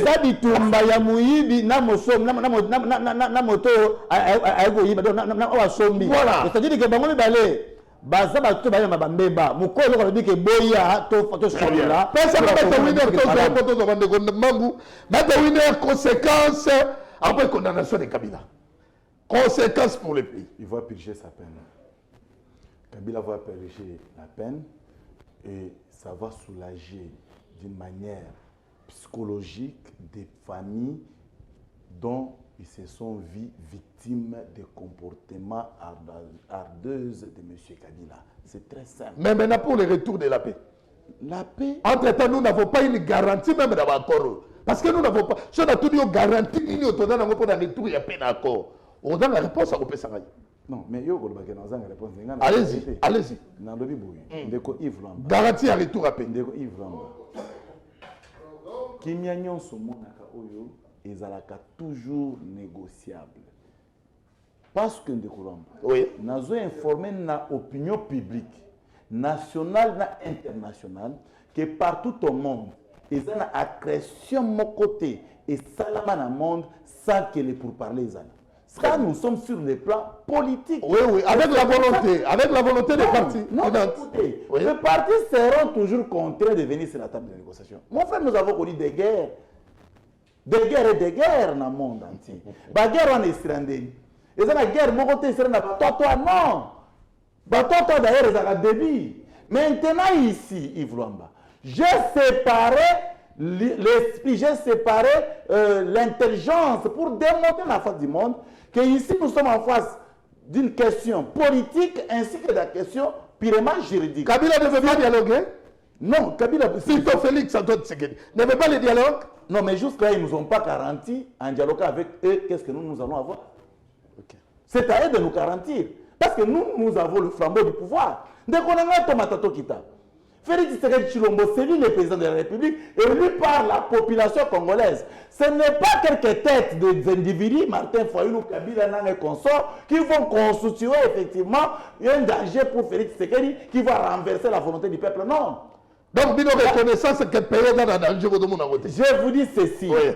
ça dit tout, ya muibi na mosom na moto aïgo yiba na wa sombi. C'est-à-dire que bango balé baza ba to ba mbeba mukolo ko bike boya to sola. Pesa ba to winner to bande ko mangu, ba to winner conséquence après condamnation de Kabila. Conséquence pour le pays. Il va purger sa peine. Kabila va purger la peine et ça va soulager d'une manière psychologique des familles dont ils se sont vus victimes des comportements ardeux de M. Kabila. C'est très simple. Mais maintenant pour le retour de la paix. La paix. Entre-temps, nous n'avons pas une garantie même d'avoir accord. Parce que nous n'avons pas. Si on a tout dit, garantie, nous avons pour le retour de la paix d'accord. On donne la réponse à l'OPS. Non, mais il y a une réponse. Allez-y, allez-y. Garantie à retour à paix. Yves Lamba. Kimia nyonso monaka oyo ezalaka toujours négociable. Parce que Ndeko Lamba. Oui. Nazo informé na opinion publique nationale na internationale que partout au monde ils ont une agression mon côté et salama na monde sans que les pourparlers les ça, nous sommes sur le plan politique. Oui, oui, avec la volonté des partis. Non, écoutez, oui. Les partis seront toujours contraints de venir sur la table de négociation. Mon frère, nous avons connu des guerres. Des guerres et des guerres dans le monde entier. La guerre en Israël. Et c'est la guerre, mon côté, c'est la toi, non. Toi, d'ailleurs, c'est la débit. Maintenant, ici, Yves Lwamba, j'ai séparé l'esprit, j'ai séparé l'intelligence pour démontrer la face du monde que ici nous sommes en face d'une question politique ainsi que de la question purement juridique. Kabila ne veut pas dialoguer? Non, Kabila... Plutôt Félix Antoine Tshisekedi ne veut pas le dialogue? Non, mais jusque-là, ils ne nous ont pas garanti en dialoguant avec eux, qu'est-ce que nous allons avoir. Okay. C'est à eux de nous garantir. Parce que nous avons le flambeau du pouvoir. Dès qu'on a un tomatato kita. Félix Tshisekedi Tshilombo, c'est lui le président de la République, élu par la population congolaise. Ce n'est pas quelques têtes d'individus, Martin Fayulu ou Kabila Nang et consorts, qui vont constituer effectivement un danger pour Félix Tshisekedi qui va renverser la volonté du peuple. Non. Donc, bien reconnaissance que le pays est dans danger. Je vous dis ceci. Oui.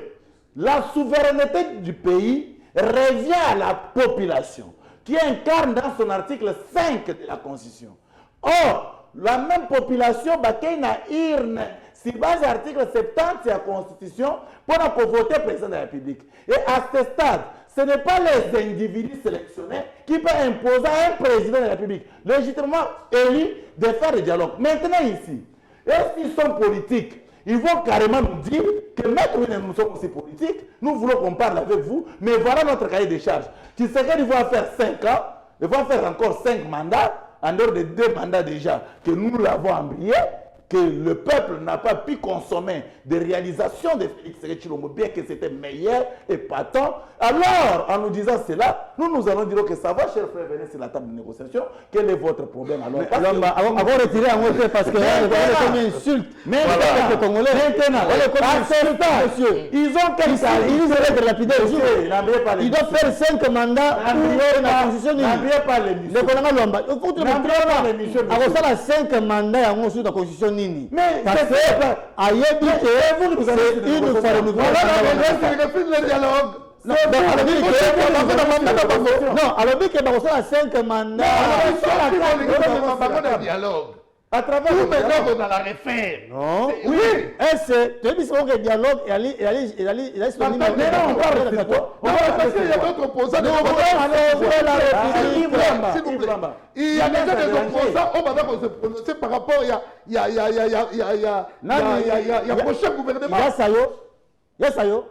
La souveraineté du pays revient à la population qui incarne dans son article 5 de la Constitution. Or, la même population, qui na urne, si base l'article 70 de la Constitution, pour voter président de la République. Et à ce stade, ce n'est pas les individus sélectionnés qui peuvent imposer à un président de la République, légitimement élu, de faire le dialogue. Maintenant ici, est-ce qu'ils sont politiques? Ils vont carrément nous dire que maître, nous sommes aussi politiques, nous voulons qu'on parle avec vous, mais voilà notre cahier de charges. Tu sais qu'il va faire 5 ans, il va faire encore 5 mandats, en dehors de 2 mandats déjà, que nous l'avons embrayé, que le peuple n'a pas pu consommer des réalisations de Félix Tshilombo, bien que c'était meilleur et patent. Alors, en nous disant cela, nous allons dire que ça va, chers frères, venez sur la table de négociation. Quel est votre problème alors? Avant de retirer un mot parce que c'est une insulte. Mais les Congolais, monsieur, ils ont quelqu'un. Ils doivent être lapidés. Ils doivent faire 5 mandats pour la constitution. N'oubliez pas l'émission. Il faut 5 mandats sur la constitution. Mais parce que ayebi que c'est une fois renouvelée. Le dialogue. Non, alors que 5 mandats. À travers tout le maintenant dialogue. on a la refaire. Non. Oui. Est-ce tu as dit que le dialogue et aller Mais non, on parle de quoi? Parce qu'il y a d'autres opposants. S'il vous plaît. Il y a déjà des opposants. On va se prononcer par rapport il y a prochain gouvernement. Yasayo.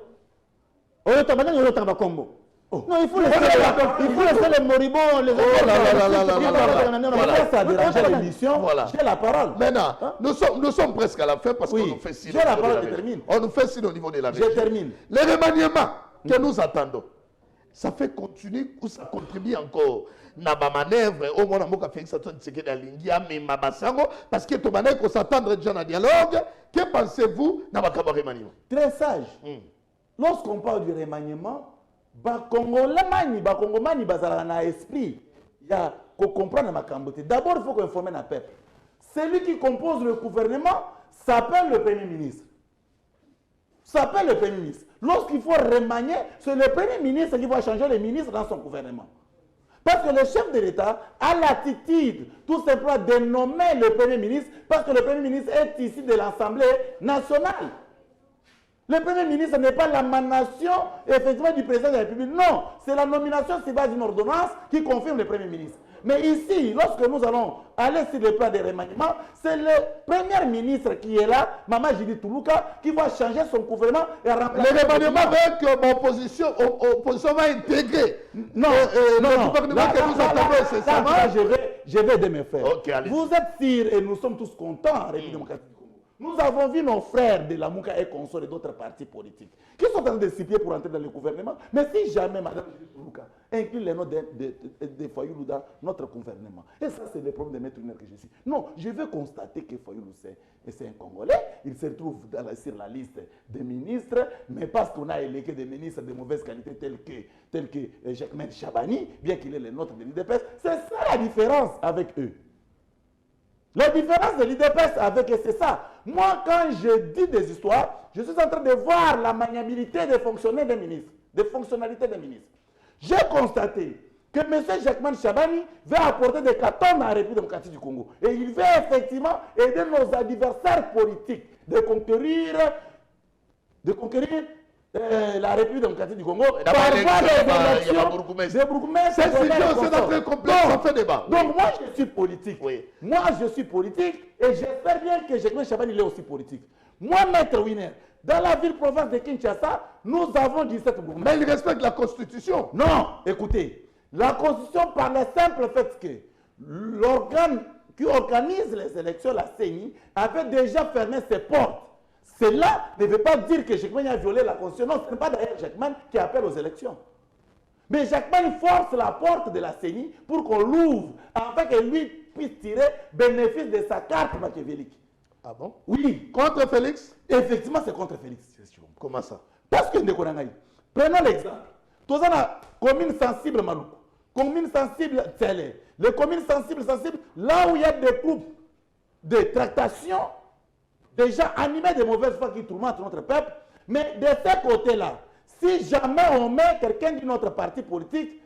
Non, il faut laisser les moribonds, les Voilà. J'ai la parole. Maintenant, nous sommes presque à la fin parce qu'on nous fait signe. J'ai la parole, je termine. On nous fait signe au niveau de la région. Je termine. Les remaniements que nous attendons, ça fait continuer ou ça contribue encore na ba manœuvre au moins Mboka Félix Antoine Tshisekedi alingi amema basango parce que to banaye ko s'attendre déjà na dialogue. Que pensez-vous na ba remaniement? Très sage. Lorsqu'on parle du remaniement, Congomani bazala na esprit, il y a qu'on comprendre ma cambote. D'abord, il faut qu'on informe le peuple. Celui qui compose le gouvernement s'appelle le Premier ministre. S'appelle le Premier ministre. Lorsqu'il faut remanier, c'est le Premier ministre qui va changer les ministres dans son gouvernement. Parce que le chef de l'État a l'attitude tout simplement de nommer le Premier ministre parce que le Premier ministre est issu de l'Assemblée nationale. Le Premier ministre n'est pas l'émanation effectivement du président de la République. Non, c'est la nomination sur base d'une ordonnance qui confirme le Premier ministre. Mais ici, lorsque nous allons aller sur le plan des remaniements, c'est le Premier ministre qui est là, Mama Jidi Toulouka, qui va changer son gouvernement et remplacer. Les remaniements avec l'opposition va intégrer. Non, le gouvernement que nous attendons, c'est ça. Je vais de mes frères. Okay, vous êtes sûrs et nous sommes tous contents en République démocratique du Congo. Nous avons vu nos frères de la Mouka et consorts et d'autres partis politiques qui sont en train de s'y pied pour entrer dans le gouvernement. Mais si jamais Mme Toulouka inclut les noms de Fayulu dans notre gouvernement, et ça c'est le problème de maître que je suis. Non, je veux constater que Fayulu c'est un Congolais, il se trouve sur la liste des ministres, mais parce qu'on a élégué des ministres de mauvaise qualité tels que Jacques Chabani, bien qu'il ait les notes de l'IDPS, c'est ça la différence avec eux. La différence de l'IDPS avec eux, c'est ça. Moi, quand je dis des histoires, je suis en train de voir la maniabilité des fonctionnaires des ministres, des fonctionnalités des ministres. J'ai constaté que M. Jacques Chabani veut apporter des cartons dans la République démocratique du Congo. Et il veut effectivement aider nos adversaires politiques de conquérir la République démocratique du Congo par voie des élections de bourgmestres. C'est très complexe, ça fait débat. Donc moi je suis politique. Oui. Moi je suis politique et j'espère bien que Jacques Chabani est aussi politique. Moi, Maître Winer, dans la ville-province de Kinshasa, nous avons 17 bourgmestres. Mais il respecte la Constitution. Non, écoutez, la Constitution par le simple fait que l'organe qui organise les élections, la CENI, avait déjà fermé ses portes. Cela ne veut pas dire que Jacques a violé la Constitution. Non, ce n'est pas d'ailleurs Jacques qui appelle aux élections. Mais Jacques force la porte de la CENI pour qu'on l'ouvre, afin que lui puisse tirer bénéfice de sa carte machiavélique. Ah bon? Oui. Contre Félix? Effectivement, c'est contre Félix. Comment ça? Parce que prenons l'exemple. Tous la commune sensible Maloukou, commune sensible Télé, les communes sensibles, là où il y a des groupes de tractation, déjà animés de mauvaises foi qui tourmentent notre peuple, mais de ce côté-là, si jamais on met quelqu'un de notre parti politique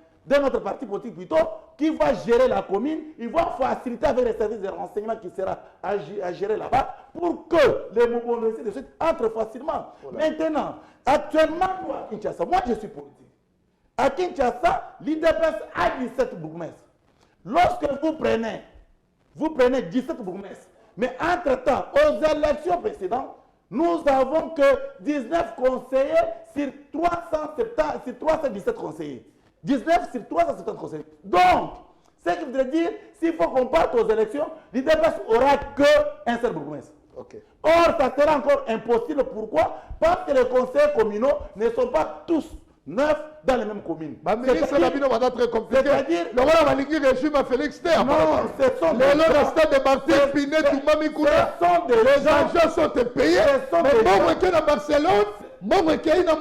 plutôt, qui va gérer la commune, il va faciliter avec les services de renseignement qui sera à gérer là-bas pour que les mouvements de suite entrent facilement. Voilà. Maintenant, actuellement, nous à Kinshasa, moi je suis politique. À Kinshasa, l'IDPS a 17 bourgmestres. Lorsque vous prenez 17 bourgmestres, mais entre-temps, aux élections précédentes, nous avons que 19 conseillers sur 317 conseillers. 19 sur 370 conseillers. Donc, ce qui voudrait dire, s'il faut qu'on parte aux élections, l'IDPS aura qu'un seul bourgmestre. Okay. Or, ça sera encore impossible. Pourquoi? Parce que les conseillers communaux ne sont pas tous neufs dans les mêmes communes. C'est-à-dire, le régime à Félix Terre. Non, ce sont des de Martin Pinet, les agents sont payés. Mais bon, qui est à Barcelone, bon, qui est à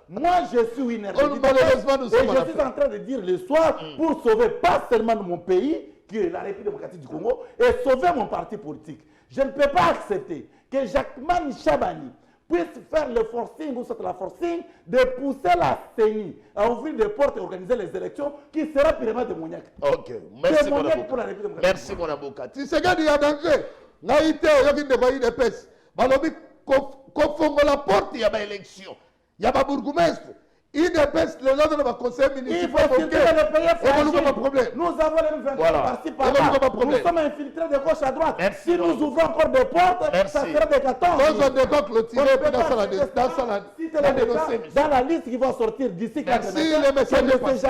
moi, je suis une et je suis en train de dire le soir pour sauver pas seulement mon pays, qui est la République démocratique du Congo, et sauver mon parti politique. Je ne peux pas accepter que Jacques Chabani puisse faire le forcing, ou la forcing, de pousser la CENI à ouvrir des portes et organiser les élections qui sera purement démoniaque. Ok, merci mon Démoniaque pour la avocat. République. Merci mon avocat. Tshisekedi ya danger ngaite oyoki ndeko UDPS balobi kofongola porte ya baélection ya babourgmestre UDPS les gens de la conseil Il municipal faut filtrer le pays pas fragile. problème. Nous avons les 23 Voilà. par-ci Et voilà, par-là. pas problème. Nous sommes infiltrés de gauche à droite. Merci, Si nous Laurent. ouvrons encore des portes, Merci. ça sera des 14. Dans un décor On clôturé, ne peut puis pas dans la accepter ça. Si c'est la le dénoncer, cas, monsieur. dans la liste qui va sortir d'ici 4 Merci, les messages de passé.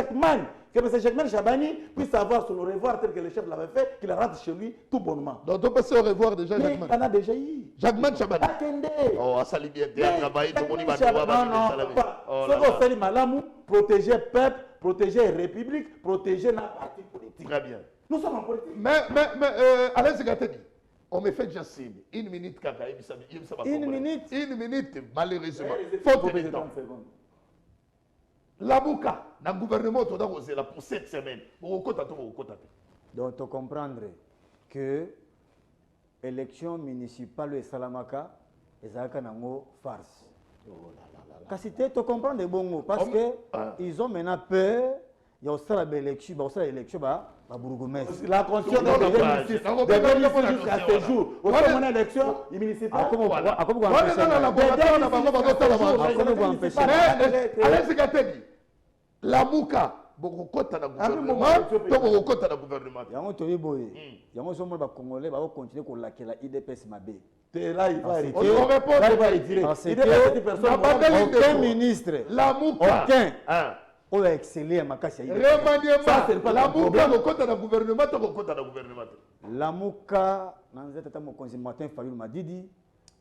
que M. Jacquemin Chabani puisse avoir son au revoir tel que le chef l'avait fait, qu'il rentre chez lui tout bonnement. Donc on peut se revoir déjà, Mais Jacquemin. il en a déjà eu. Jacquemin Chabani. Attendez. Oh, ça lui bien travaillé, tout le monde va Non, non, pas. Oh Ce là qu'on là. fait, Malamu, protéger peuple, protéger république, protéger notre parti politique. Très bien. Nous sommes en politique. Mais Alain Zigateni, on me fait déjà signe. 1 minute, Kaka. Une minute. 1 minute, malheureusement. Faut Faute de que temps. secondes. La Mouka, Le gouvernement, tu dois là pour cette semaine. Donc, tu comprendre que l'élection municipale et Salamaka, ils ont farce. Kasi tu comprends de bon parce qu'ils ont maintenant peur. Il y a aussi l'élection, à Bourgoumès. La constitution de 2006 jusqu'à ce jour. Au moment de l'élection, il municipal. Alain Zigateni, la Mouka, bokokota na gouvernement to bokokota na gouvernement yango toyi boye yango so mo ba congolais ba continuer ko lakela IDPS mabe là il va on répond là il va retirer parce que aucun ministre la Mouka aucun oyo excellé ya makasi ya remaniement la Mouka bokota na gouvernement to bokota na gouvernement la Mouka nanza tata mokonzi Martin Fayulu Madidi.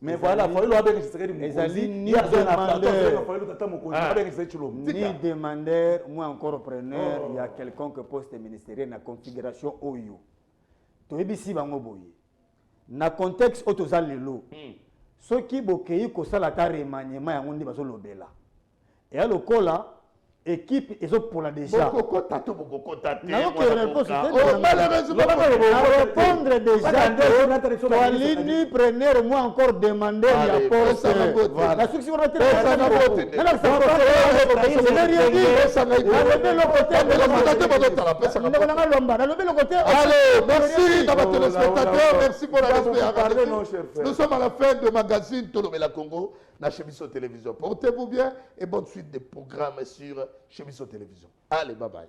Mais voilà, il faut le bien que c'est ni demandeur, moi encore preneur, il y a quelconque poste ministériel na configuration Oyo. Toyebisi bango boye. Na contexte otoza lelo. Soki bokei ko sala ta remaniement yango ndi bazo lobela. Et à lokola équipe ils ont pour la déjà. Bokokota to bokokota te. Malheureusement répondre déjà. Toalini preneur moi encore demander il y a poste. La succession de Allez, merci à votre téléspectateur, merci pour la respect. Nous sommes à la fin de magazine Tolobela Congo, la Chemiso Télévision. Portez-vous bien et bonne suite des programmes sur Chemiso Télévision. Allez, bye bye.